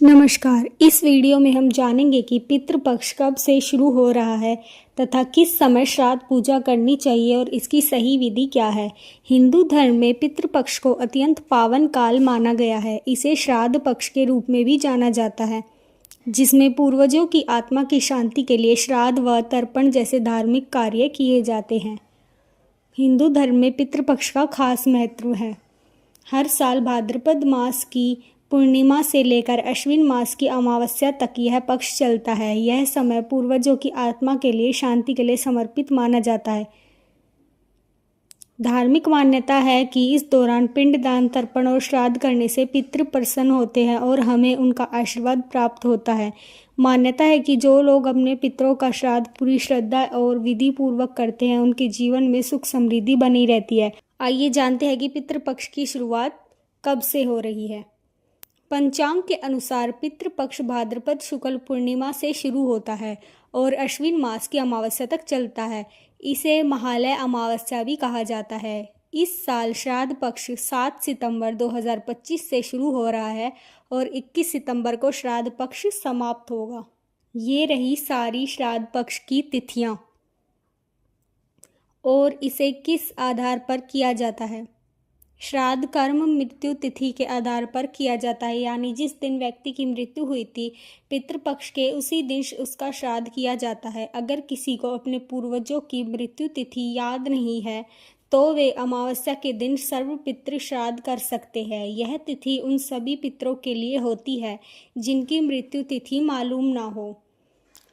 नमस्कार। इस वीडियो में हम जानेंगे कि पितृपक्ष कब से शुरू हो रहा है तथा किस समय श्राद्ध पूजा करनी चाहिए और इसकी सही विधि क्या है। हिंदू धर्म में पितृपक्ष को अत्यंत पावन काल माना गया है। इसे श्राद्ध पक्ष के रूप में भी जाना जाता है, जिसमें पूर्वजों की आत्मा की शांति के लिए श्राद्ध व तर्पण जैसे धार्मिक कार्य किए जाते हैं। हिंदू धर्म में पितृपक्ष का खास महत्व है। हर साल भाद्रपद मास की पूर्णिमा से लेकर अश्विन मास की अमावस्या तक यह पक्ष चलता है। यह समय पूर्वजों की आत्मा के लिए शांति के लिए समर्पित माना जाता है। धार्मिक मान्यता है कि इस दौरान पिंडदान, तर्पण और श्राद्ध करने से पितृ प्रसन्न होते हैं और हमें उनका आशीर्वाद प्राप्त होता है। मान्यता है कि जो लोग अपने पितरों का श्राद्ध पूरी श्रद्धा और विधि पूर्वक करते हैं, उनके जीवन में सुख समृद्धि बनी रहती है। आइए जानते हैं कि पितृपक्ष की शुरुआत कब से हो रही है। पंचांग के अनुसार पितृपक्ष भाद्रपद शुक्ल पूर्णिमा से शुरू होता है और अश्विन मास की अमावस्या तक चलता है। इसे महालय अमावस्या भी कहा जाता है। इस साल श्राद्ध पक्ष 7 सितंबर 2025 से शुरू हो रहा है और 21 सितंबर को श्राद्ध पक्ष समाप्त होगा। ये रही सारी श्राद्ध पक्ष की तिथियां और इसे किस आधार पर किया जाता है। श्राद्ध कर्म मृत्यु तिथि के आधार पर किया जाता है, यानी जिस दिन व्यक्ति की मृत्यु हुई थी पितृपक्ष के उसी दिन उसका श्राद्ध किया जाता है। अगर किसी को अपने पूर्वजों की मृत्यु तिथि याद नहीं है तो वे अमावस्या के दिन सर्व पितृ श्राद्ध कर सकते हैं। यह तिथि उन सभी पितरों के लिए होती है जिनकी मृत्यु तिथि मालूम ना हो।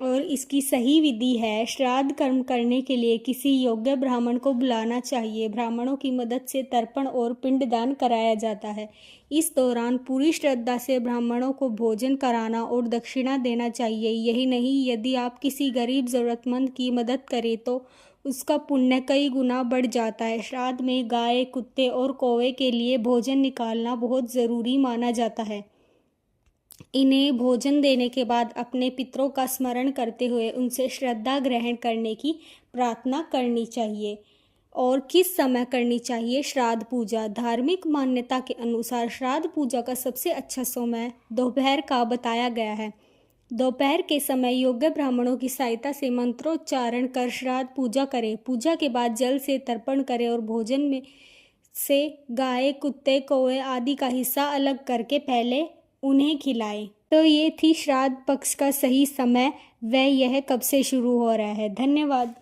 और इसकी सही विधि है, श्राद्ध कर्म करने के लिए किसी योग्य ब्राह्मण को बुलाना चाहिए। ब्राह्मणों की मदद से तर्पण और पिंडदान कराया जाता है। इस दौरान पूरी श्रद्धा से ब्राह्मणों को भोजन कराना और दक्षिणा देना चाहिए। यही नहीं, यदि आप किसी गरीब ज़रूरतमंद की मदद करें तो उसका पुण्य कई गुना बढ़ जाता है। श्राद्ध में गाय, कुत्ते और कौवे के लिए भोजन निकालना बहुत ज़रूरी माना जाता है। इन्हें भोजन देने के बाद अपने पितरों का स्मरण करते हुए उनसे श्रद्धा ग्रहण करने की प्रार्थना करनी चाहिए। और किस समय करनी चाहिए श्राद्ध पूजा। धार्मिक मान्यता के अनुसार श्राद्ध पूजा का सबसे अच्छा समय दोपहर का बताया गया है। दोपहर के समय योग्य ब्राह्मणों की सहायता से मंत्रोच्चारण कर श्राद्ध पूजा करें। पूजा के बाद जल से तर्पण करें और भोजन में से गाय, कुत्ते, कौवे आदि का हिस्सा अलग करके पहले उन्हें खिलाएं। तो ये थी श्राद्ध पक्ष का सही समय व यह कब से शुरू हो रहा है। धन्यवाद।